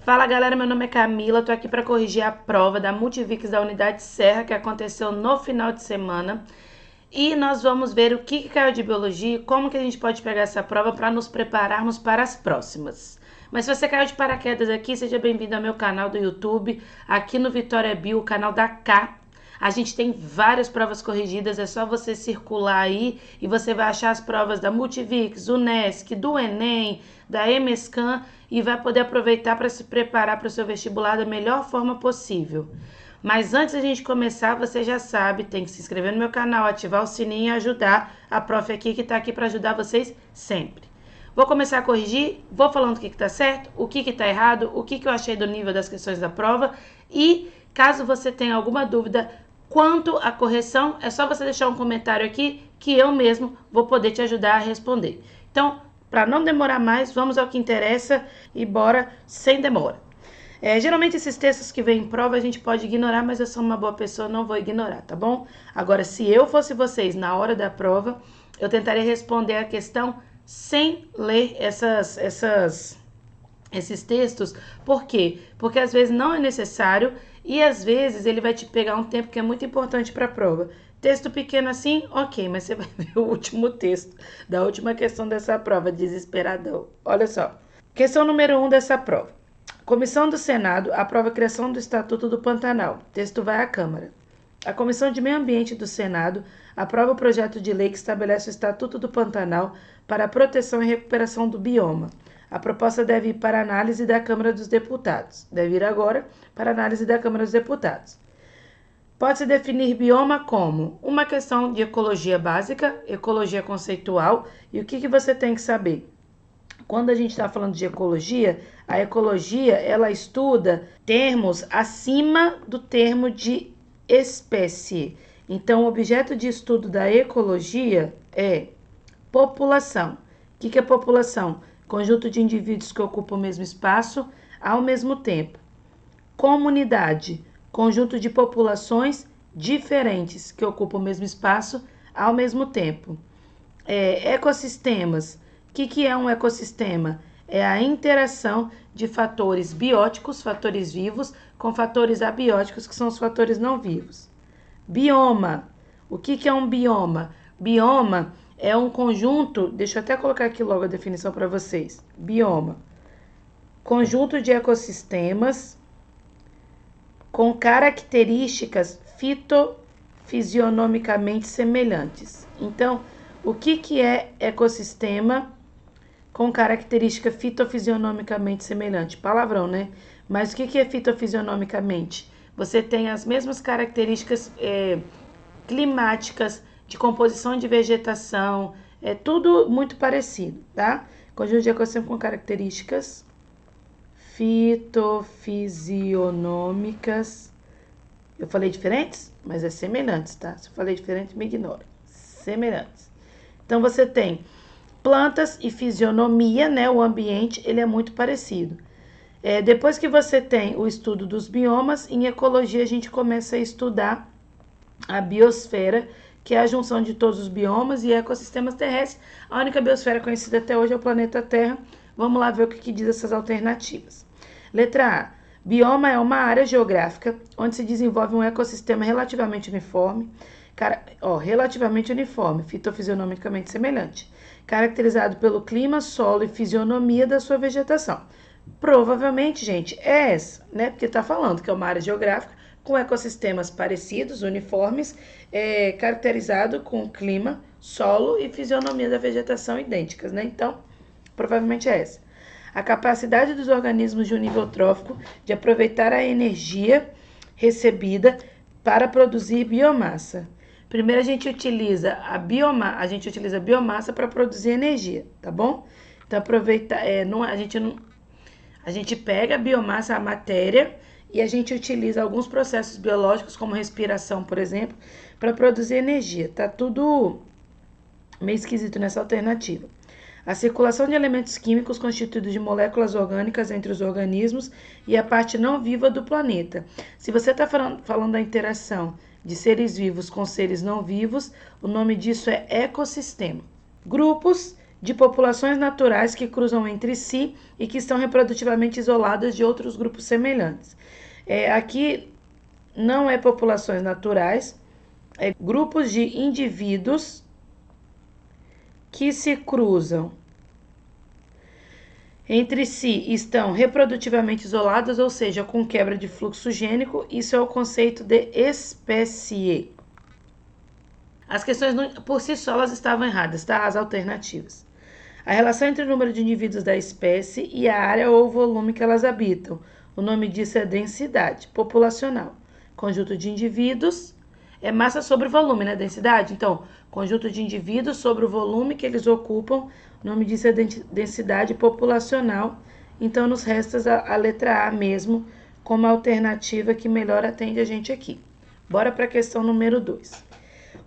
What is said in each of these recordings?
Fala galera, meu nome é Camila, tô aqui para corrigir a prova da Multivics da Unidade Serra que aconteceu no final de semana. E nós vamos ver o que caiu de biologia e como que a gente pode pegar essa prova para nos prepararmos para as próximas. Mas se você caiu de paraquedas aqui, seja bem-vindo ao meu canal do YouTube, aqui no Vitória Bio, o canal da K. A gente tem várias provas corrigidas, é só você circular aí e você vai achar as provas da Multivics, Unesc, do Enem, da EMESCAN e vai poder aproveitar para se preparar para o seu vestibular da melhor forma possível. Mas antes da gente começar, você já sabe, tem que se inscrever no meu canal, ativar o sininho e ajudar a prof aqui que está aqui para ajudar vocês sempre. Vou começar a corrigir, vou falando o que está certo, o que está errado, o que eu achei do nível das questões da prova e caso você tenha alguma dúvida quanto à correção, é só você deixar um comentário aqui que eu mesmo vou poder te ajudar a responder. Então, para não demorar mais, vamos ao que interessa e bora sem demora. Geralmente esses textos que vêm em prova a gente pode ignorar, mas eu sou uma boa pessoa, não vou ignorar, tá bom? Agora, se eu fosse vocês na hora da prova, eu tentaria responder a questão sem ler esses textos. Por quê? Porque às vezes não é necessário e às vezes ele vai te pegar um tempo que é muito importante para a prova. Texto pequeno assim, ok, mas você vai ver o último texto da última questão dessa prova, desesperadão. Olha só, questão número 1 dessa prova. Comissão do Senado aprova a criação do Estatuto do Pantanal. Texto vai à Câmara. A Comissão de Meio Ambiente do Senado aprova o projeto de lei que estabelece o Estatuto do Pantanal para a proteção e recuperação do bioma. A proposta deve ir para análise da Câmara dos Deputados. Deve ir agora para análise da Câmara dos Deputados. Pode-se definir bioma como uma questão de ecologia básica, ecologia conceitual e o que você tem que saber. Quando a gente está falando de ecologia, a ecologia ela estuda termos acima do termo de espécie. Então, o objeto de estudo da ecologia é população. O que é população? Conjunto de indivíduos que ocupam o mesmo espaço ao mesmo tempo. Comunidade. Conjunto de populações diferentes que ocupam o mesmo espaço ao mesmo tempo. Ecossistemas. O que é um ecossistema? É a interação de fatores bióticos, fatores vivos, com fatores abióticos, que são os fatores não vivos. Bioma. O que é um bioma? Bioma é um conjunto, deixa eu até colocar aqui logo a definição para vocês. Bioma. Conjunto de ecossistemas com características fitofisionomicamente semelhantes. Então, o que é ecossistema com característica fitofisionomicamente semelhante? Palavrão, né? Mas o que é fitofisionomicamente? Você tem as mesmas características climáticas, de composição de vegetação, é tudo muito parecido, tá? Conjunto de ecossistema com características fitofisionômicas. Eu falei diferentes? Mas é semelhantes, tá? Se eu falei diferente, me ignora. Semelhantes. Então, você tem plantas e fisionomia, né? O ambiente, ele é muito parecido. Depois que você tem o estudo dos biomas, em ecologia a gente começa a estudar a biosfera, que é a junção de todos os biomas e ecossistemas terrestres. A única biosfera conhecida até hoje é o planeta Terra. Vamos lá ver o que diz essas alternativas. Letra A. Bioma é uma área geográfica onde se desenvolve um ecossistema relativamente uniforme, fitofisionomicamente semelhante, caracterizado pelo clima, solo e fisionomia da sua vegetação. Provavelmente, gente, é essa, né? Porque está falando que é uma área geográfica com ecossistemas parecidos, uniformes, caracterizado com clima, solo e fisionomia da vegetação idênticas, né? Então, provavelmente é essa. A capacidade dos organismos de um nível trófico de aproveitar a energia recebida para produzir biomassa. Primeiro a gente utiliza a biomassa para produzir energia, tá bom? Então a gente pega a biomassa, a matéria, e a gente utiliza alguns processos biológicos, como respiração, por exemplo, para produzir energia. Tá tudo meio esquisito nessa alternativa. A circulação de elementos químicos constituídos de moléculas orgânicas entre os organismos e a parte não viva do planeta. Se você está falando da interação de seres vivos com seres não vivos, o nome disso é ecossistema. Grupos de populações naturais que cruzam entre si e que estão reprodutivamente isoladas de outros grupos semelhantes. Aqui não é populações naturais, é grupos de indivíduos que se cruzam entre si, estão reprodutivamente isolados, ou seja, com quebra de fluxo gênico. Isso é o conceito de espécie. As questões por si só elas estavam erradas, tá? As alternativas. A relação entre o número de indivíduos da espécie e a área ou volume que elas habitam. O nome disso é densidade populacional. Conjunto de indivíduos é massa sobre volume, né? Densidade. Então, conjunto de indivíduos sobre o volume que eles ocupam. O nome disso é densidade populacional. Então, nos resta a letra A mesmo, como alternativa que melhor atende a gente aqui. Bora para a questão número 2.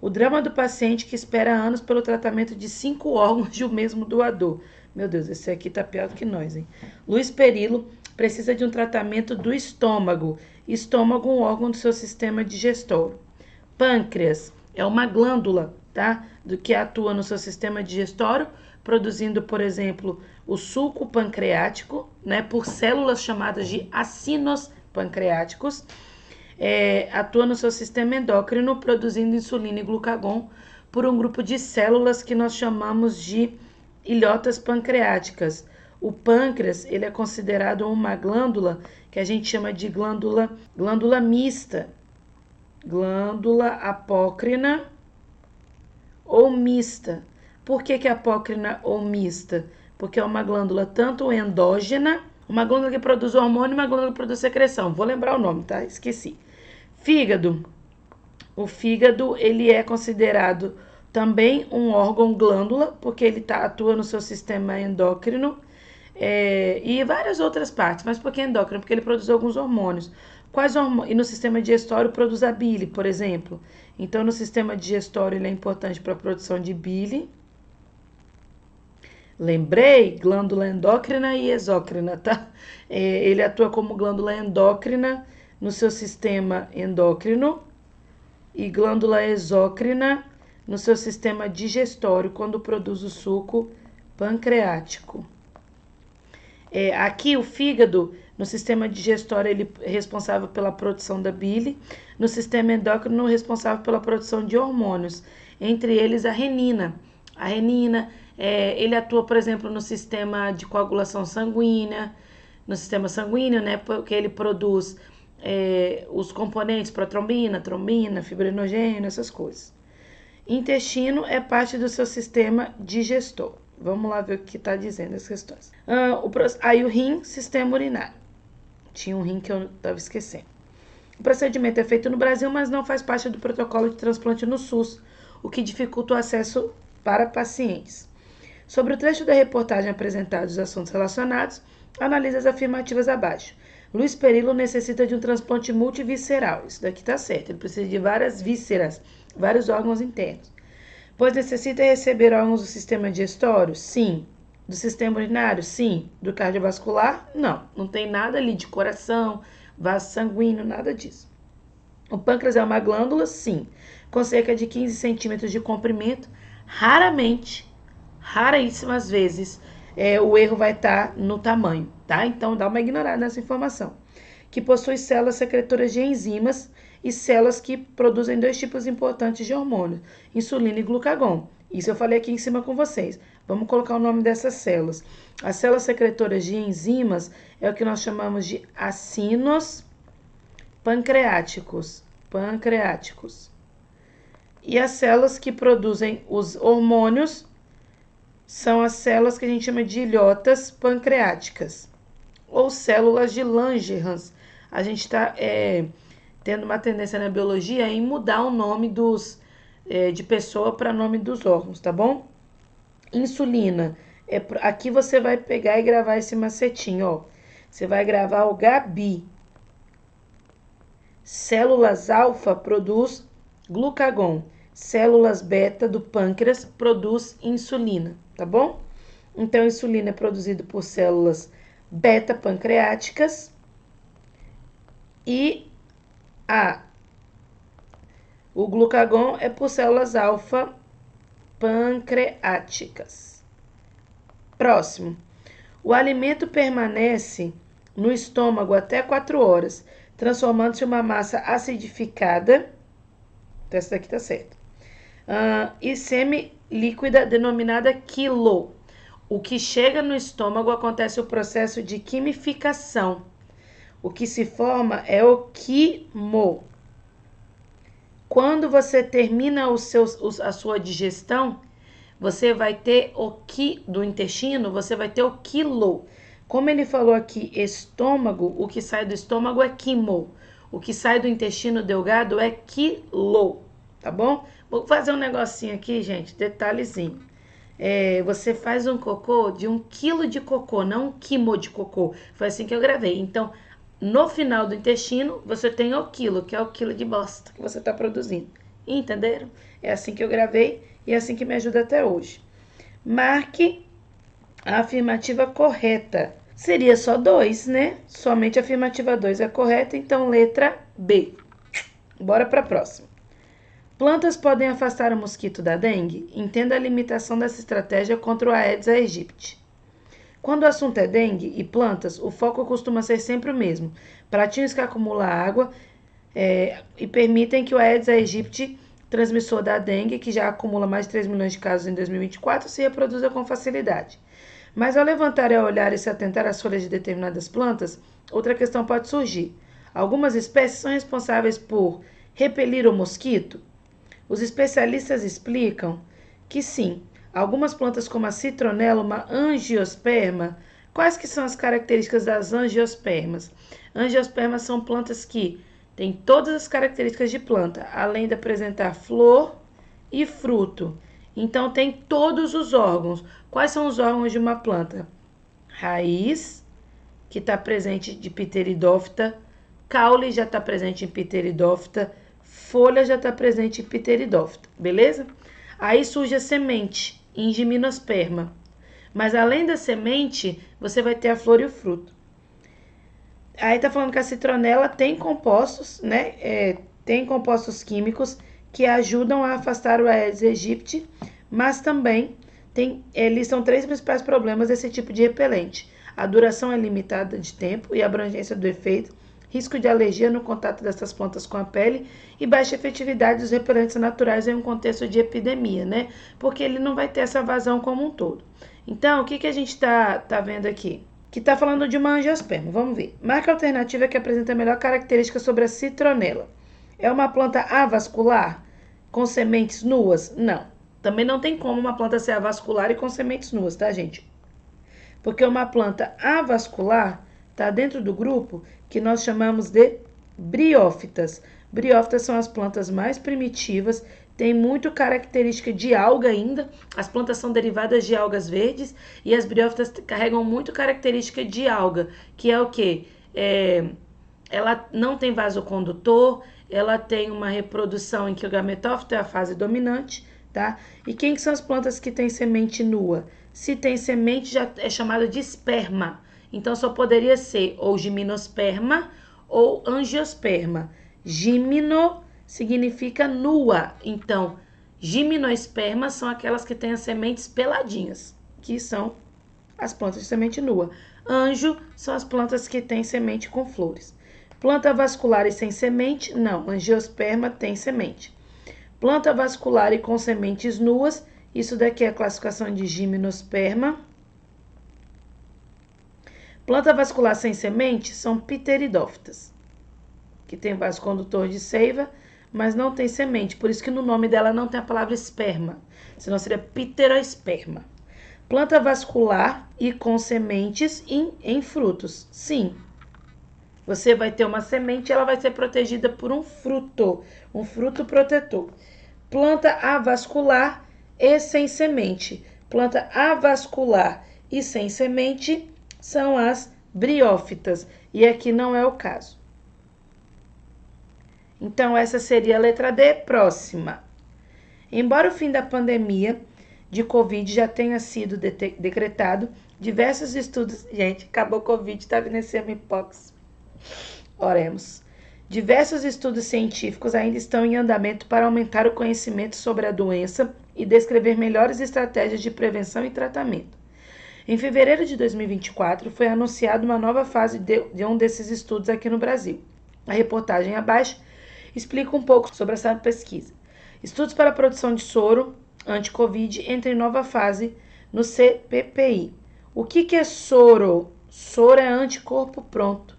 O drama do paciente que espera anos pelo tratamento de 5 órgãos de um mesmo doador. Meu Deus, esse aqui tá pior do que nós, hein? Luiz Perillo precisa de um tratamento do estômago. Estômago, um órgão do seu sistema digestório. Pâncreas é uma glândula, tá? Do que atua no seu sistema digestório, produzindo, por exemplo, o suco pancreático, né? Por células chamadas de acinos pancreáticos. Atua no seu sistema endócrino, produzindo insulina e glucagon por um grupo de células que nós chamamos de ilhotas pancreáticas. O pâncreas, ele é considerado uma glândula que a gente chama de glândula mista, glândula apócrina ou mista. Por que apócrina ou mista? Porque é uma glândula tanto endógena, uma glândula que produz hormônio e uma glândula que produz secreção. Vou lembrar o nome, tá? Esqueci. Fígado. O fígado, ele é considerado também um órgão glândula, porque ele atua no seu sistema endócrino e várias outras partes. Mas por que endócrino? Porque ele produz alguns hormônios. Quais hormônios? E no sistema digestório produz a bile, por exemplo. Então, no sistema digestório, ele é importante para a produção de bile. Lembrei, glândula endócrina e exócrina, tá? Ele atua como glândula endócrina no seu sistema endócrino e glândula exócrina no seu sistema digestório, quando produz o suco pancreático. Aqui o fígado, no sistema digestório, ele é responsável pela produção da bile, no sistema endócrino, responsável pela produção de hormônios, entre eles a renina. A renina, ele atua, por exemplo, no sistema de coagulação sanguínea, no sistema sanguíneo, né, porque ele produz os componentes protrombina, trombina, fibrinogênio, essas coisas. Intestino é parte do seu sistema digestor. Vamos lá ver o que está dizendo as questões. Aí o rim, sistema urinário. Tinha um rim que eu estava esquecendo. O procedimento é feito no Brasil, mas não faz parte do protocolo de transplante no SUS, o que dificulta o acesso para pacientes. Sobre o trecho da reportagem apresentado os assuntos relacionados, analise as afirmativas abaixo. Luiz Perillo necessita de um transplante multivisceral. Isso daqui está certo. Ele precisa de várias vísceras, vários órgãos internos. Pois necessita receber órgãos do sistema digestório? Sim. Do sistema urinário? Sim. Do cardiovascular? Não. Não tem nada ali de coração, vaso sanguíneo, nada disso. O pâncreas é uma glândula? Sim. Com cerca de 15 centímetros de comprimento. Raríssimas vezes, o erro vai estar no tamanho, tá? Então, dá uma ignorada nessa informação. Que possui células secretoras de enzimas e células que produzem 2 tipos importantes de hormônios, insulina e glucagon. Isso eu falei aqui em cima com vocês. Vamos colocar o nome dessas células. As células secretoras de enzimas é o que nós chamamos de acinos pancreáticos. E as células que produzem os hormônios são as células que a gente chama de ilhotas pancreáticas ou células de Langerhans. A gente está tendo uma tendência na biologia em mudar o nome de pessoa para nome dos órgãos, tá bom? Insulina. Aqui você vai pegar e gravar esse macetinho, ó. Você vai gravar o Gabi. Células alfa produz glucagon. Células beta do pâncreas produz insulina, tá bom? Então, a insulina é produzida por células beta pancreáticas e o glucagon é por células alfa pancreáticas. Próximo. O alimento permanece no estômago até 4 horas, transformando-se em uma massa acidificada. Então, essa daqui tá certa. E semi-líquida denominada quilo. O que chega no estômago acontece o processo de quimificação. O que se forma é o quimo. Quando você termina a sua digestão, você vai ter do intestino, você vai ter o quilo. Como ele falou aqui, estômago, o que sai do estômago é quimo. O que sai do intestino delgado é quilo, tá bom? Vou fazer um negocinho aqui, gente, detalhezinho. Você faz um cocô de 1 quilo de cocô, não 1 quimo de cocô. Foi assim que eu gravei. Então, no final do intestino, você tem o quilo, que é o quilo de bosta que você está produzindo. Entenderam? É assim que eu gravei e é assim que me ajuda até hoje. Marque a afirmativa correta. Seria só 2, né? Somente a afirmativa 2 é correta, então letra B. Bora para a próxima. Plantas podem afastar o mosquito da dengue? Entenda a limitação dessa estratégia contra o Aedes aegypti. Quando o assunto é dengue e plantas, o foco costuma ser sempre o mesmo. Pratinhos que acumulam água e permitem que o Aedes aegypti, transmissor da dengue, que já acumula mais de 3 milhões de casos em 2024, se reproduza com facilidade. Mas ao levantar e olhar e se atentar às folhas de determinadas plantas, outra questão pode surgir. Algumas espécies são responsáveis por repelir o mosquito? Os especialistas explicam que sim. Algumas plantas como a citronela, uma angiosperma. Quais que são as características das angiospermas? Angiospermas são plantas que têm todas as características de planta, além de apresentar flor e fruto. Então tem todos os órgãos. Quais são os órgãos de uma planta? Raiz, que está presente de Pteridófita, caule já está presente em Pteridófita, folha já está presente em Pteridófita, beleza? Aí surge a semente, em Gimnosperma. Mas além da semente, você vai ter a flor e o fruto. Aí tá falando que a citronela tem compostos, né? Tem compostos químicos que ajudam a afastar o Aedes aegypti, mas também listam 3 principais problemas desse tipo de repelente. A duração é limitada de tempo e a abrangência do efeito, risco de alergia no contato dessas plantas com a pele e baixa efetividade dos repelentes naturais em um contexto de epidemia, né? Porque ele não vai ter essa vazão como um todo. Então, o que a gente tá vendo aqui? Que tá falando de uma angiosperma, vamos ver. Marca alternativa que apresenta a melhor característica sobre a citronela. É uma planta avascular com sementes nuas? Não. Também não tem como uma planta ser avascular e com sementes nuas, tá, gente? Porque uma planta avascular está dentro do grupo que nós chamamos de briófitas. Briófitas são as plantas mais primitivas, tem muito característica de alga ainda. As plantas são derivadas de algas verdes e as briófitas carregam muito característica de alga, que é o quê? Ela não tem vasocondutor, ela tem uma reprodução em que o gametófito é a fase dominante, tá? E quem que são as plantas que têm semente nua? Se tem semente, já é chamada de esperma. Então, só poderia ser ou gimnosperma ou angiosperma. Gimno significa nua. Então, gimnospermas são aquelas que têm as sementes peladinhas, que são as plantas de semente nua. Anjo são as plantas que têm semente com flores. Planta vascular e sem semente, não. Angiosperma tem semente. Planta vascular e com sementes nuas, isso daqui é a classificação de gimnosperma. Planta vascular sem semente são pteridófitas, que tem vaso condutor de seiva, mas não tem semente. Por isso que no nome dela não tem a palavra esperma, senão seria pteroesperma. Planta vascular e com sementes em frutos. Sim, você vai ter uma semente e ela vai ser protegida por um fruto protetor. Planta avascular e sem semente. Planta avascular e sem semente são as briófitas, e aqui não é o caso. Então, essa seria a letra D. Próxima. Embora o fim da pandemia de Covid já tenha sido decretado, diversos estudos... Gente, acabou o Covid, tá vindo esse mpox. Oremos. Diversos estudos científicos ainda estão em andamento para aumentar o conhecimento sobre a doença e descrever melhores estratégias de prevenção e tratamento. Em fevereiro de 2024, foi anunciada uma nova fase de um desses estudos aqui no Brasil. A reportagem abaixo explica um pouco sobre essa pesquisa. Estudos para a produção de soro anti-Covid entram em nova fase no CPPI. O que é soro? Soro é anticorpo pronto.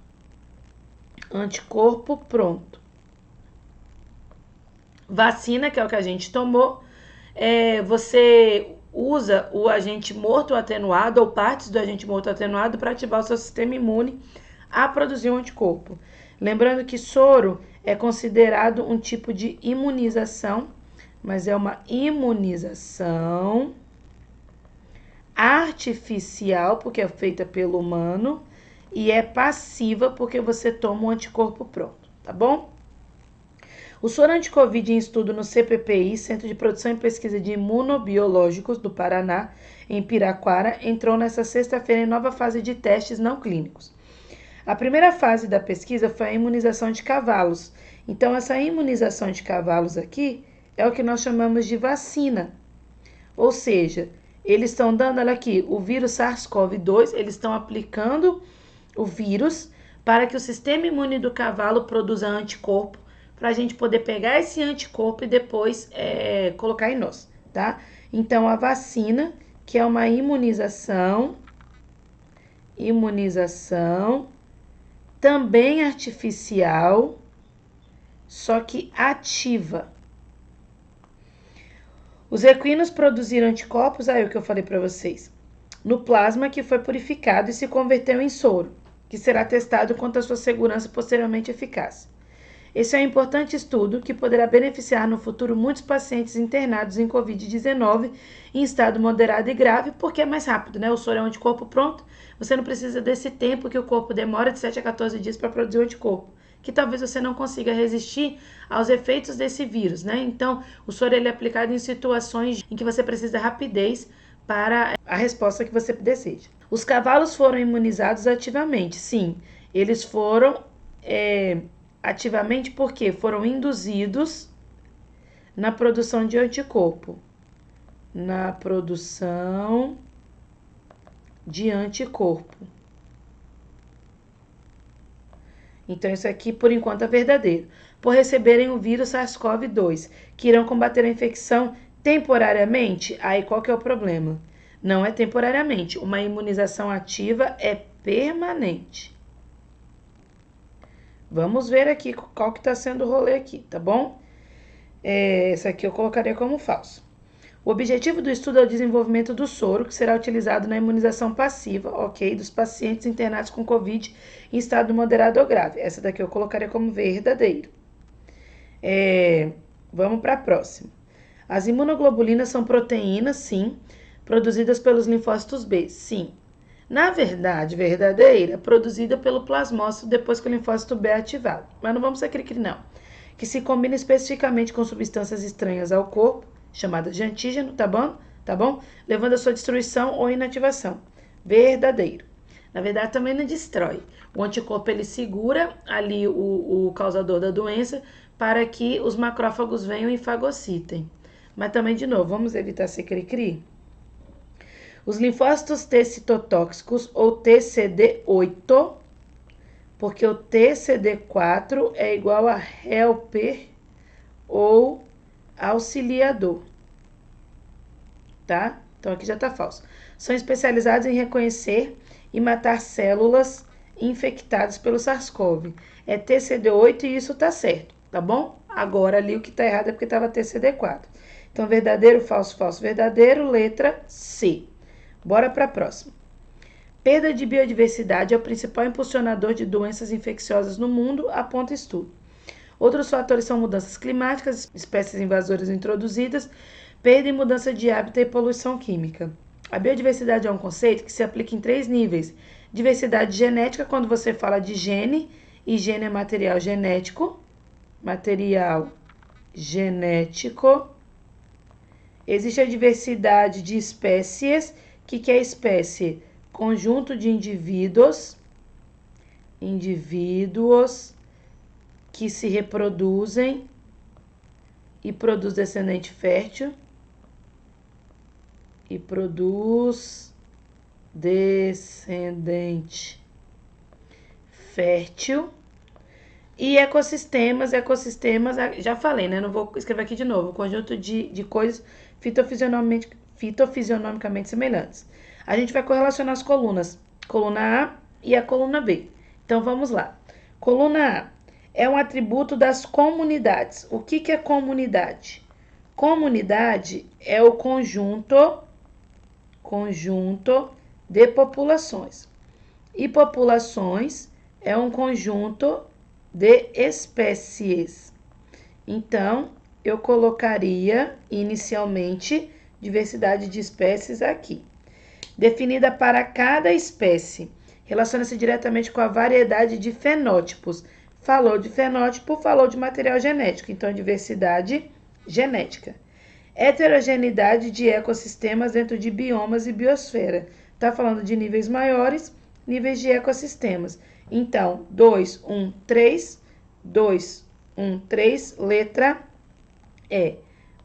Anticorpo pronto. Vacina, que é o que a gente tomou, você usa o agente morto atenuado ou partes do agente morto atenuado para ativar o seu sistema imune a produzir um anticorpo. Lembrando que soro é considerado um tipo de imunização, mas é uma imunização artificial, porque é feita pelo humano, e é passiva, porque você toma um anticorpo pronto, tá bom? O soro anti-Covid em estudo no CPPI, Centro de Produção e Pesquisa de Imunobiológicos do Paraná, em Piraquara, entrou nesta sexta-feira em nova fase de testes não clínicos. A primeira fase da pesquisa foi a imunização de cavalos. Então, essa imunização de cavalos aqui é o que nós chamamos de vacina. Ou seja, eles estão dando, olha aqui, o vírus SARS-CoV-2, eles estão aplicando o vírus para que o sistema imune do cavalo produza anticorpo, para a gente poder pegar esse anticorpo e depois colocar em nós, tá? Então, a vacina, que é uma imunização também artificial, só que ativa. Os equinos produziram anticorpos, aí o que eu falei para vocês, no plasma que foi purificado e se converteu em soro, que será testado quanto à sua segurança posteriormente eficaz. Esse é um importante estudo que poderá beneficiar no futuro muitos pacientes internados em Covid-19 em estado moderado e grave, porque é mais rápido, né? O soro é um anticorpo pronto, você não precisa desse tempo que o corpo demora de 7 a 14 dias para produzir o anticorpo, que talvez você não consiga resistir aos efeitos desse vírus, né? Então, o soro ele é aplicado em situações em que você precisa de rapidez para a resposta que você deseja. Os cavalos foram imunizados ativamente, sim, eles foram ativamente porque foram induzidos na produção de anticorpo. Na produção de anticorpo. Então, isso aqui, por enquanto, é verdadeiro. Por receberem o vírus SARS-CoV-2, que irão combater a infecção temporariamente, aí qual que é o problema? Não é temporariamente. Uma imunização ativa é permanente. Vamos ver aqui qual que está sendo o rolê aqui, tá bom? Esse aqui eu colocaria como falso. O objetivo do estudo é o desenvolvimento do soro, que será utilizado na imunização passiva, ok, dos pacientes internados com Covid em estado moderado ou grave. Essa daqui eu colocaria como verdadeiro. Vamos para a próxima. As imunoglobulinas são proteínas, sim, produzidas pelos linfócitos B, sim. Na verdade, verdadeira, produzida pelo plasmócito depois que o linfócito B é ativado. Mas não vamos ser cri-cri, não. Que se combina especificamente com substâncias estranhas ao corpo, chamadas de antígeno, tá bom? Levando a sua destruição ou inativação. Verdadeiro. Na verdade, também não destrói. O anticorpo, ele segura ali o causador da doença para que os macrófagos venham e fagocitem. Mas também, de novo, vamos evitar ser cri-cri? Os linfócitos T citotóxicos ou TCD8, porque o TCD4 é igual a helper ou auxiliador, tá? Então aqui já tá falso. São especializados em reconhecer e matar células infectadas pelo SARS-CoV. É TCD8 e isso tá certo, tá bom? Agora ali o que tá errado é porque tava TCD4. Então verdadeiro, falso, falso, verdadeiro, letra C. Bora para a próxima. Perda de biodiversidade é o principal impulsionador de doenças infecciosas no mundo, aponta estudo. Outros fatores são mudanças climáticas, espécies invasoras introduzidas, perda e mudança de hábitat e poluição química. A biodiversidade é um conceito que se aplica em 3 níveis. Diversidade genética, quando você fala de gene, e gene é material genético. Material genético. Existe a diversidade de espécies. O que é espécie? Conjunto de indivíduos que se reproduzem e produz descendente fértil. descendente fértil. E ecossistemas, já falei, né? Não vou escrever aqui de novo. Conjunto de coisas fitofisionomicamente semelhantes. A gente vai correlacionar as colunas. Coluna A e a coluna B. Então, vamos lá. Coluna A é um atributo das comunidades. O que é comunidade? Comunidade é o conjunto de populações. E populações é um conjunto de espécies. Então, eu colocaria inicialmente diversidade de espécies aqui. Definida para cada espécie, relaciona-se diretamente com a variedade de fenótipos. Falou de fenótipo, falou de material genético, então diversidade genética. Heterogeneidade de ecossistemas dentro de biomas e biosfera. Está falando de níveis maiores, níveis de ecossistemas. Então, 2, 1, 3, 2, 1, 3, letra E.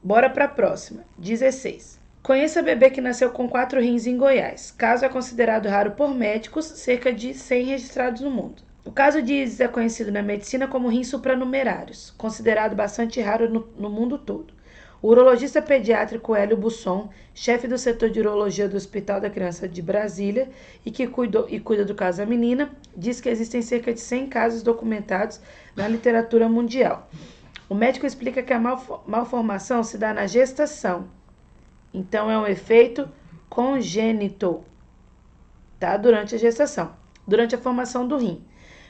Bora para a próxima, 16. Conheça bebê que nasceu com 4 rins em Goiás. Caso é considerado raro por médicos, cerca de 100 registrados no mundo. O caso de Isis é conhecido na medicina como rins supranumerários, considerado bastante raro no mundo todo. O urologista pediátrico Hélio Busson, chefe do setor de urologia do Hospital da Criança de Brasília e que cuida do caso da menina, diz que existem cerca de 100 casos documentados na literatura mundial. O médico explica que a malformação se dá na gestação. Então, é um efeito congênito, tá? Durante a gestação, durante a formação do rim.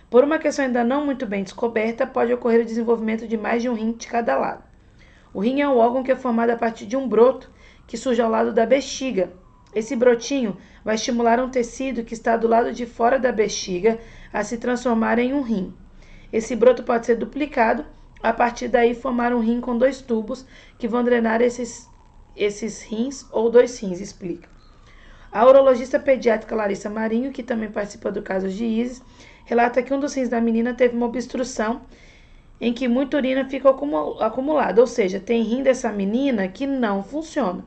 Por uma questão ainda não muito bem descoberta, pode ocorrer o desenvolvimento de mais de um rim de cada lado. O rim é um órgão que é formado a partir de um broto que surge ao lado da bexiga. Esse brotinho vai estimular um tecido que está do lado de fora da bexiga a se transformar em um rim. Esse broto pode ser duplicado, a partir daí formar um rim com 2 tubos que vão drenar esses rins ou 2 rins, explica. A urologista pediátrica Larissa Marinho, que também participa do caso de Isis, relata que um dos rins da menina teve uma obstrução em que muita urina fica acumulada, ou seja, tem rim dessa menina que não funciona.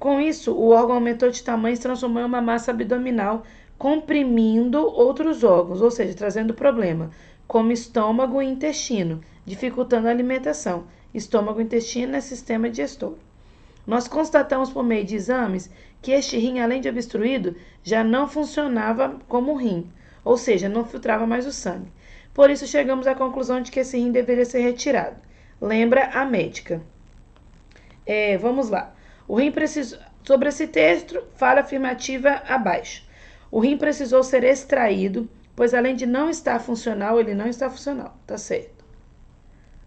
Com isso, o órgão aumentou de tamanho e se transformou em uma massa abdominal, comprimindo outros órgãos, ou seja, trazendo problema, como estômago e intestino, dificultando a alimentação. Estômago e intestino é sistema digestório. Nós constatamos por meio de exames que este rim, além de obstruído, já não funcionava como rim, ou seja, não filtrava mais o sangue. Por isso, chegamos à conclusão de que esse rim deveria ser retirado. Lembra a médica. Vamos lá. O rim precisou... Sobre esse texto, fala afirmativa abaixo. O rim precisou ser extraído, pois além de não estar funcional, ele não está funcional. Tá certo.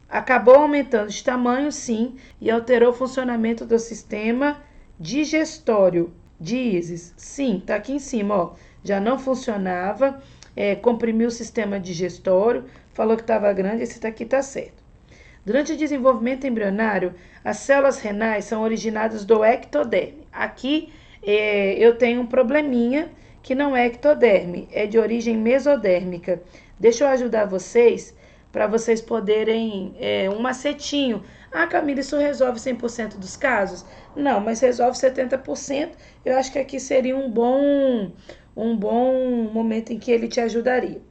Acabou aumentando de tamanho, sim, e alterou o funcionamento do sistema digestório de Isis. Sim, tá aqui em cima, ó. Já não funcionava, comprimiu o sistema digestório, falou que estava grande, esse daqui tá certo. Durante o desenvolvimento embrionário, as células renais são originadas do ectoderme. Aqui eu tenho um probleminha que não é ectoderme, é de origem mesodérmica. Deixa eu ajudar vocês, para vocês poderem, um macetinho. Ah, Camila, isso resolve 100% dos casos? Não, mas resolve 70%. Eu acho que aqui seria um bom momento em que ele te ajudaria.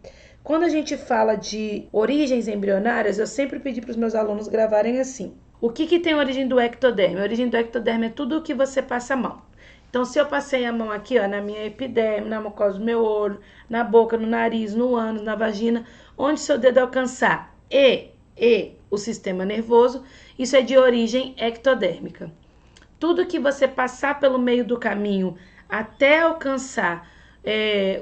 Quando a gente fala de origens embrionárias, eu sempre pedi para os meus alunos gravarem assim. O que tem a origem do ectoderme? A origem do ectoderme é tudo o que você passa a mão. Então, se eu passei a mão aqui, ó, na minha epiderme, na mucosa do meu olho, na boca, no nariz, no ânus, na vagina, onde seu dedo alcançar o sistema nervoso, isso é de origem ectodérmica. Tudo que você passar pelo meio do caminho até alcançar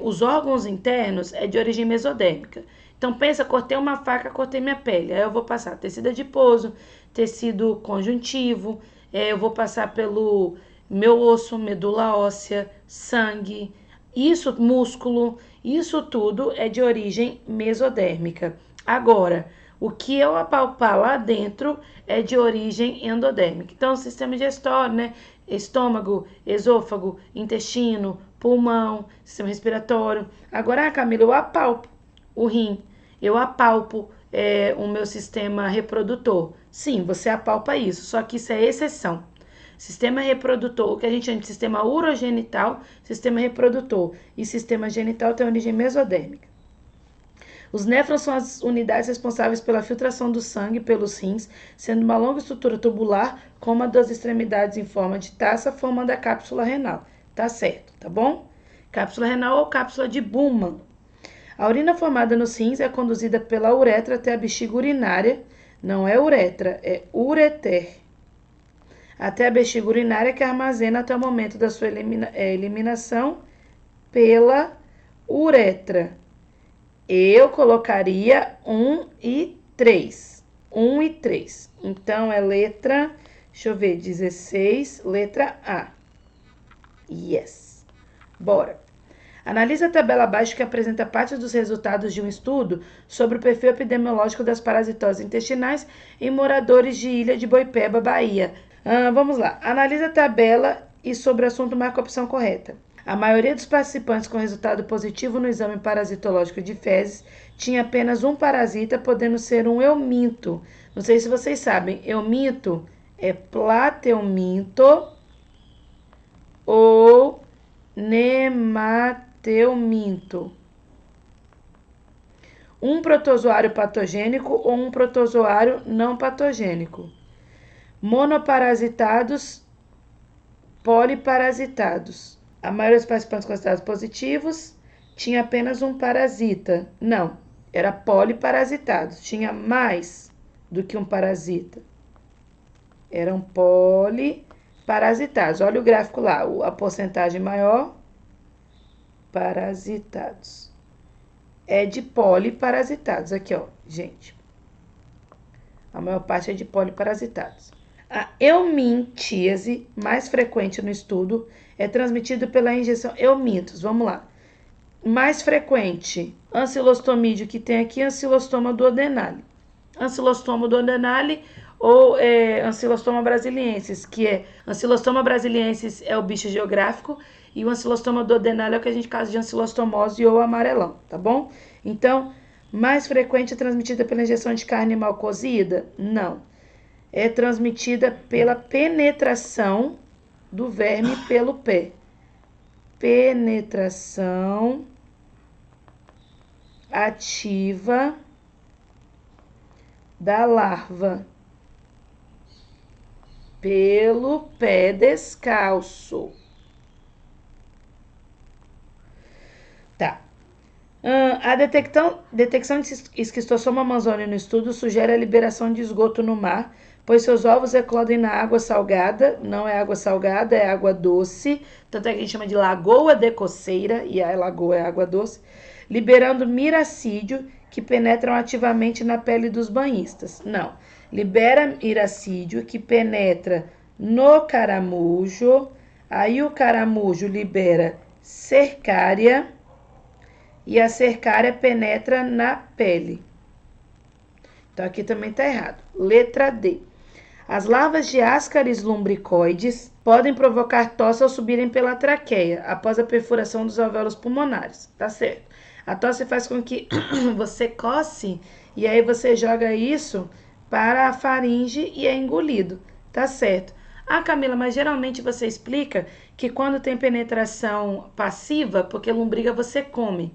os órgãos internos é de origem mesodérmica. Então, pensa, cortei uma faca, cortei minha pele. Aí eu vou passar tecido adiposo, tecido conjuntivo, eu vou passar pelo meu osso, medula óssea, sangue, isso, músculo, isso tudo é de origem mesodérmica. Agora, o que eu apalpar lá dentro é de origem endodérmica. Então, o sistema digestório, né? Estômago, esôfago, intestino, pulmão, sistema respiratório. Agora, Camila, eu apalpo o rim, eu apalpo o meu sistema reprodutor. Sim, você apalpa isso, só que isso é exceção. sistema reprodutor, o que a gente chama de sistema urogenital, sistema reprodutor e sistema genital tem origem mesodérmica. Os néfrons são as unidades responsáveis pela filtração do sangue pelos rins, sendo uma longa estrutura tubular com uma das extremidades em forma de taça, formando a cápsula renal. Tá certo, tá bom? Cápsula renal ou cápsula de Bowman. A urina formada nos rins é conduzida pela uretra até a bexiga urinária. Não é uretra, é ureter. Até a bexiga urinária que armazena até o momento da sua eliminação pela uretra. Eu colocaria 1 e 3. 1 e 3. Então, é letra, deixa eu ver, 16, letra A. Yes. Bora. Analise a tabela abaixo que apresenta parte dos resultados de um estudo sobre o perfil epidemiológico das parasitoses intestinais em moradores de Ilha de Boipeba, Bahia. Vamos lá. Analise a tabela e sobre o assunto marca a opção correta. A maioria dos participantes com resultado positivo no exame parasitológico de fezes tinha apenas um parasita, podendo ser um euminto. Não sei se vocês sabem, euminto é plateuminto ou nemateuminto. Um protozoário patogênico ou um protozoário não patogênico. Monoparasitados, poliparasitados. A maioria dos participantes com resultados positivos tinha apenas um parasita. Não, era poliparasitados. Tinha mais do que um parasita. Eram poliparasitados. Olha o gráfico lá, a porcentagem maior, parasitados. É de poliparasitados. Aqui, ó, gente. A maior parte é de poliparasitados. A eumintíase, mais frequente no estudo, é transmitida pela injeção eumintos. Vamos lá. Mais frequente, ancilostomídeo, que tem aqui ancilostoma duodenale. Ancilostoma duodenale ou ancilostoma brasiliensis, que é ancilostoma brasiliensis é o bicho geográfico e o ancilostoma duodenale é o que a gente chama de ancilostomose ou amarelão, tá bom? Então, mais frequente é transmitida pela injeção de carne animal cozida? Não. É transmitida pela penetração do verme pelo pé. Penetração ativa da larva pelo pé descalço. Tá. A detecção de esquistossoma amazônica no estudo sugere a liberação de esgoto no mar, pois seus ovos eclodem na água salgada, não é água salgada, é água doce, tanto é que a gente chama de lagoa de coceira, e a lagoa é água doce, liberando miracídio, que penetram ativamente na pele dos banhistas. Não, libera miracídio, que penetra no caramujo, aí o caramujo libera cercária, e a cercária penetra na pele. Então, aqui também está errado. Letra D. As larvas de Ascaris lumbricoides podem provocar tosse ao subirem pela traqueia, após a perfuração dos alvéolos pulmonares. Tá certo. A tosse faz com que você coce, e aí você joga isso para a faringe e é engolido. Tá certo. Ah, Camila, mas geralmente você explica que quando tem penetração passiva, porque lombriga você come,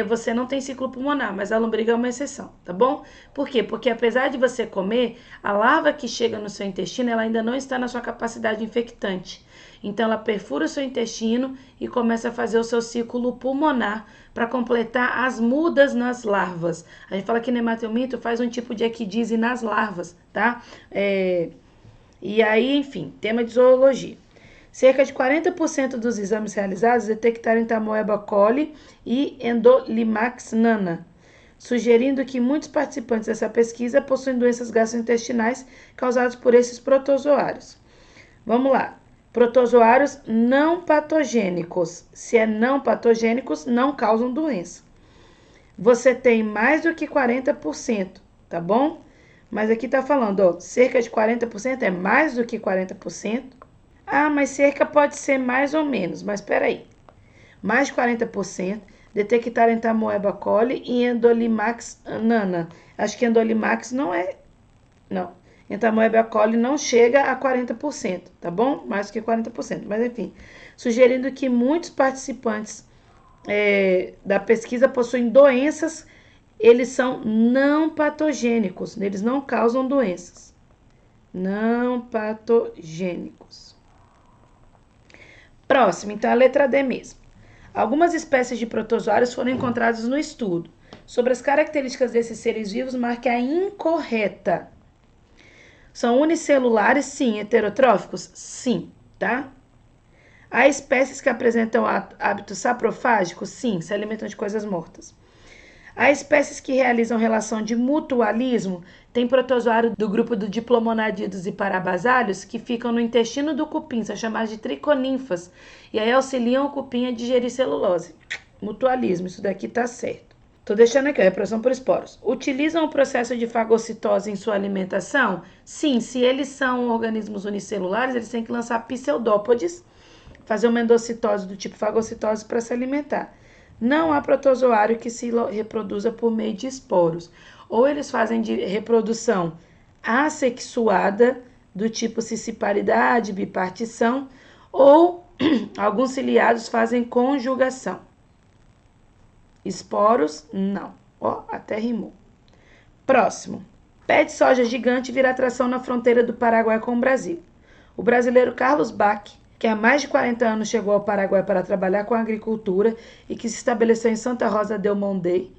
você não tem ciclo pulmonar, mas a lombriga é uma exceção, tá bom? Por quê? Porque apesar de você comer, a larva que chega no seu intestino, ela ainda não está na sua capacidade infectante. Então, ela perfura o seu intestino e começa a fazer o seu ciclo pulmonar para completar as mudas nas larvas. A gente fala que nemateuminto faz um tipo de equidise nas larvas, tá? E aí, enfim, tema de zoologia. Cerca de 40% dos exames realizados detectaram Tamoeba coli e Endolimax nana, sugerindo que muitos participantes dessa pesquisa possuem doenças gastrointestinais causadas por esses protozoários. Vamos lá. Protozoários não patogênicos. Se é não patogênicos, não causam doença. Você tem mais do que 40%, tá bom? Mas aqui tá falando, ó, cerca de 40% é mais do que 40%. Ah, mas cerca pode ser mais ou menos, mas espera aí. Mais de 40% detectaram Tamoeba coli e Endolimax nana. Acho que Endolimax não é... Não. Então, a Moebius coli não chega a 40%, tá bom? Mais do que 40%. Mas, enfim, sugerindo que muitos participantes da pesquisa possuem doenças, eles são não patogênicos, eles não causam doenças. Não patogênicos. Próximo, então, a letra D mesmo. Algumas espécies de protozoários foram encontradas no estudo. Sobre as características desses seres vivos, marque a incorreta. São unicelulares? Sim. Heterotróficos? Sim, tá? Há espécies que apresentam hábitos saprofágicos? Sim, se alimentam de coisas mortas. Há espécies que realizam relação de mutualismo? Tem protozoário do grupo do diplomonadidos e parabasálios que ficam no intestino do cupim, são chamados de triconinfas, e aí auxiliam o cupim a digerir celulose. Mutualismo, isso daqui tá certo. Tô deixando aqui, reprodução por esporos. Utilizam o processo de fagocitose em sua alimentação? Sim, se eles são organismos unicelulares, eles têm que lançar pseudópodes, fazer uma endocitose do tipo fagocitose para se alimentar. Não há protozoário que se reproduza por meio de esporos. Ou eles fazem de reprodução assexuada, do tipo cisparidade, bipartição, ou alguns ciliados fazem conjugação. Esporos, não. Ó, até rimou. Próximo. Pé de soja gigante vira atração na fronteira do Paraguai com o Brasil. O brasileiro Carlos Bach, que há mais de 40 anos chegou ao Paraguai para trabalhar com a agricultura e que se estabeleceu em Santa Rosa del Monte,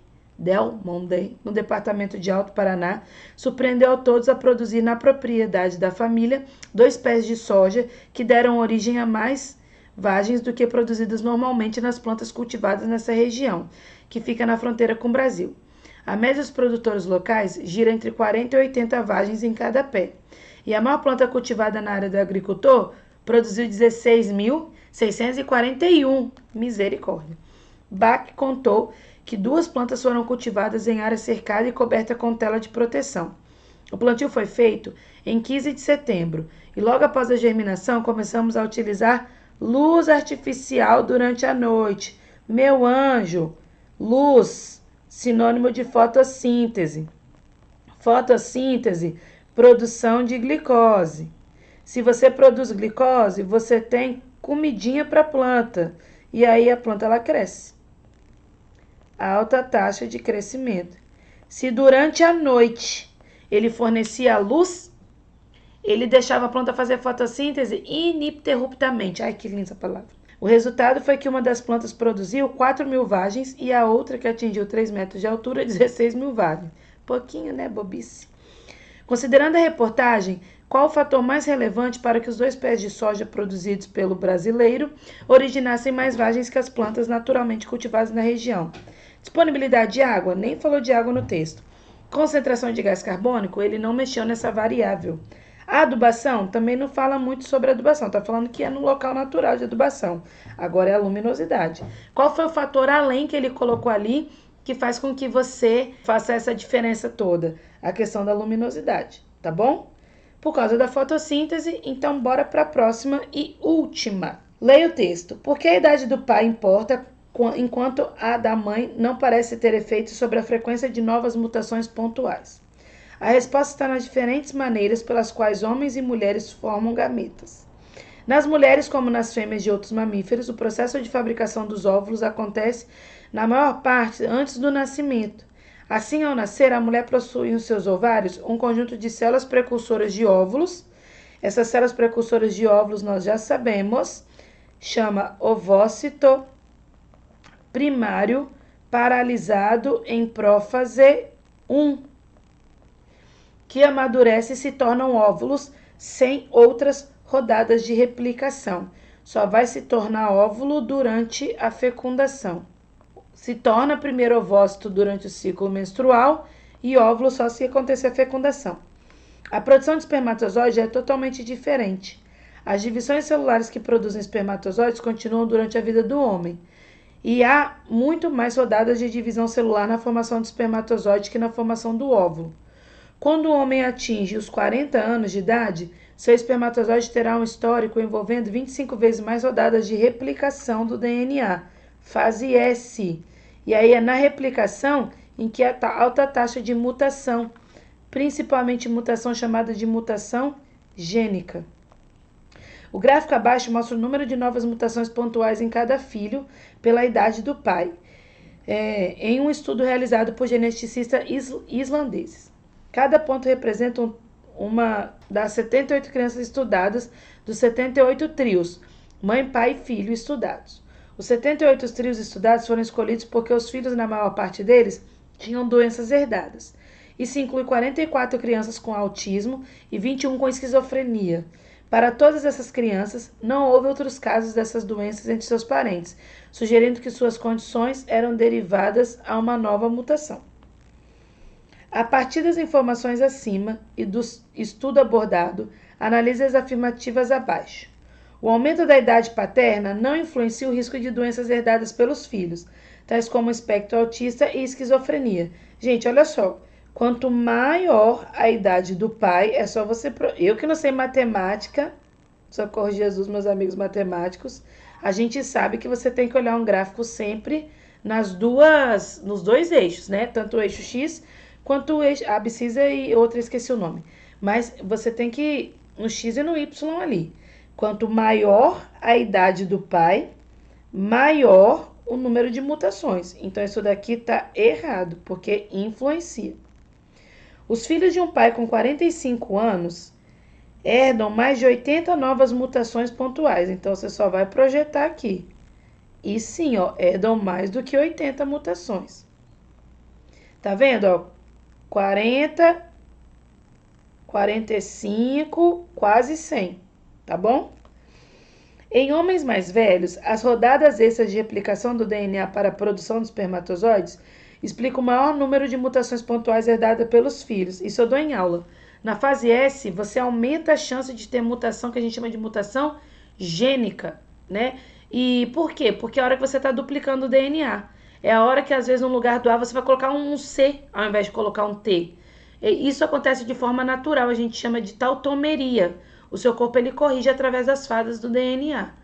no departamento de Alto Paraná, surpreendeu a todos a produzir na propriedade da família 2 pés de soja que deram origem a mais vagens do que produzidas normalmente nas plantas cultivadas nessa região, que fica na fronteira com o Brasil. A média dos produtores locais gira entre 40 e 80 vagens em cada pé. E a maior planta cultivada na área do agricultor produziu 16.641. Misericórdia. Bach contou que 2 plantas foram cultivadas em área cercada e coberta com tela de proteção. O plantio foi feito em 15 de setembro e logo após a germinação começamos a utilizar luz artificial durante a noite. Meu anjo, luz, sinônimo de fotossíntese. Fotossíntese, produção de glicose. Se você produz glicose, você tem comidinha para a planta. E aí a planta ela cresce. Alta taxa de crescimento. Se durante a noite ele fornecia luz, ele deixava a planta fazer fotossíntese ininterruptamente. Ai, que linda essa palavra. O resultado foi que uma das plantas produziu 4.000 vagens e a outra, que atingiu 3 metros de altura, 16.000 vagens. Pouquinho, né, bobice? Considerando a reportagem, qual o fator mais relevante para que os 2 pés de soja produzidos pelo brasileiro originassem mais vagens que as plantas naturalmente cultivadas na região? Disponibilidade de água? Nem falou de água no texto. Concentração de gás carbônico? Ele não mexeu nessa variável. A adubação? Também não fala muito sobre adubação. Está falando que é no local natural de adubação. Agora é a luminosidade. Qual foi o fator além que ele colocou ali que faz com que você faça essa diferença toda? A questão da luminosidade, tá bom? Por causa da fotossíntese, então bora para a próxima e última. Leia o texto. Por que a idade do pai importa enquanto a da mãe não parece ter efeito sobre a frequência de novas mutações pontuais? A resposta está nas diferentes maneiras pelas quais homens e mulheres formam gametas. Nas mulheres, como nas fêmeas de outros mamíferos, o processo de fabricação dos óvulos acontece, na maior parte, antes do nascimento. Assim, ao nascer, a mulher possui nos seus ovários um conjunto de células precursoras de óvulos. Essas células precursoras de óvulos nós já sabemos, chama ovócito primário paralisado em prófase 1, que amadurece e se tornam óvulos sem outras rodadas de replicação. Só vai se tornar óvulo durante a fecundação. Se torna primeiro ovócito durante o ciclo menstrual e óvulo só se acontecer a fecundação. A produção de espermatozoide é totalmente diferente. As divisões celulares que produzem espermatozoides continuam durante a vida do homem. E há muito mais rodadas de divisão celular na formação do espermatozoide que na formação do óvulo. Quando o homem atinge os 40 anos de idade, seu espermatozoide terá um histórico envolvendo 25 vezes mais rodadas de replicação do DNA, fase S. E aí é na replicação em que há alta taxa de mutação, principalmente mutação chamada de mutação gênica. O gráfico abaixo mostra o número de novas mutações pontuais em cada filho pela idade do pai, em um estudo realizado por geneticistas islandeses. Cada ponto representa uma das 78 crianças estudadas dos 78 trios, mãe, pai e filho, estudados. Os 78 trios estudados foram escolhidos porque os filhos, na maior parte deles, tinham doenças herdadas. Isso inclui 44 crianças com autismo e 21 com esquizofrenia. Para todas essas crianças, não houve outros casos dessas doenças entre seus parentes, sugerindo que suas condições eram derivadas a uma nova mutação. A partir das informações acima e do estudo abordado, analise as afirmativas abaixo. O aumento da idade paterna não influencia o risco de doenças herdadas pelos filhos, tais como espectro autista e esquizofrenia. Gente, olha só. Quanto maior a idade do pai, é só você... Eu que não sei matemática, socorro Jesus, meus amigos matemáticos, a gente sabe que você tem que olhar um gráfico sempre nos dois eixos, né? Tanto o eixo X quanto o eixo... A abscissa e outra, esqueci o nome. Mas você tem que ir no X e no Y ali. Quanto maior a idade do pai, maior o número de mutações. Então, isso daqui tá errado, porque influencia. Os filhos de um pai com 45 anos herdam mais de 80 novas mutações pontuais. Então, você só vai projetar aqui. E sim, ó, herdam mais do que 80 mutações. Tá vendo, ó? 40, 45, quase 100, tá bom? Em homens mais velhos, as rodadas extras de replicação do DNA para a produção de espermatozoides explica o maior número de mutações pontuais herdadas pelos filhos. Isso eu dou em aula. Na fase S, você aumenta a chance de ter mutação, que a gente chama de mutação gênica, né? E por quê? Porque é a hora que você está duplicando o DNA. É a hora que, às vezes, no lugar do A, você vai colocar um C, ao invés de colocar um T. E isso acontece de forma natural, a gente chama de tautomeria. O seu corpo, ele corrige através das fases do DNA.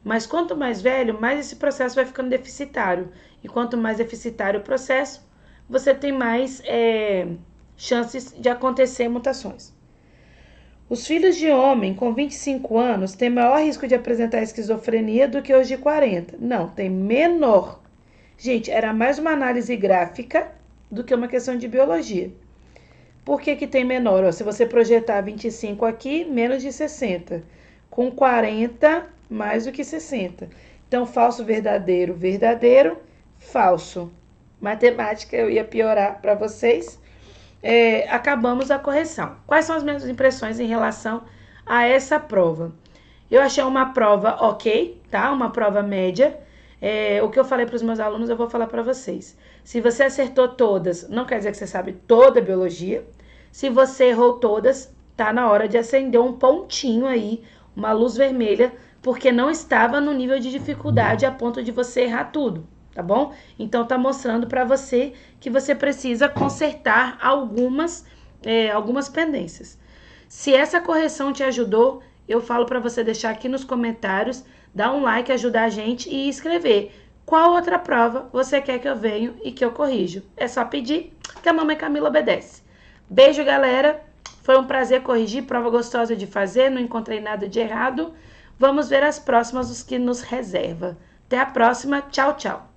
Mas quanto mais velho, mais esse processo vai ficando deficitário. E quanto mais deficitário o processo, você tem mais chances de acontecer mutações. Os filhos de homem com 25 anos têm maior risco de apresentar esquizofrenia do que os de 40. Não, tem menor. Gente, era mais uma análise gráfica do que uma questão de biologia. Por que que tem menor? Ó, se você projetar 25 aqui, menos de 60. Com 40, mais do que 60. Então, falso, verdadeiro, verdadeiro, falso. Matemática, eu ia piorar para vocês. Acabamos a correção. Quais são as minhas impressões em relação a essa prova? Eu achei uma prova ok, tá? Uma prova média. O que eu falei para os meus alunos, eu vou falar para vocês. Se você acertou todas, não quer dizer que você sabe toda a biologia. Se você errou todas, tá na hora de acender um pontinho aí, uma luz vermelha, porque não estava no nível de dificuldade a ponto de você errar tudo, tá bom? Então, tá mostrando para você que você precisa consertar algumas pendências. Se essa correção te ajudou, eu falo para você deixar aqui nos comentários, dar um like, ajudar a gente e escrever qual outra prova você quer que eu venha e que eu corrijo. É só pedir que a mamãe Camila obedece. Beijo, galera. Foi um prazer corrigir, prova gostosa de fazer, não encontrei nada de errado. Vamos ver as próximas, os que nos reserva. Até a próxima. Tchau, tchau.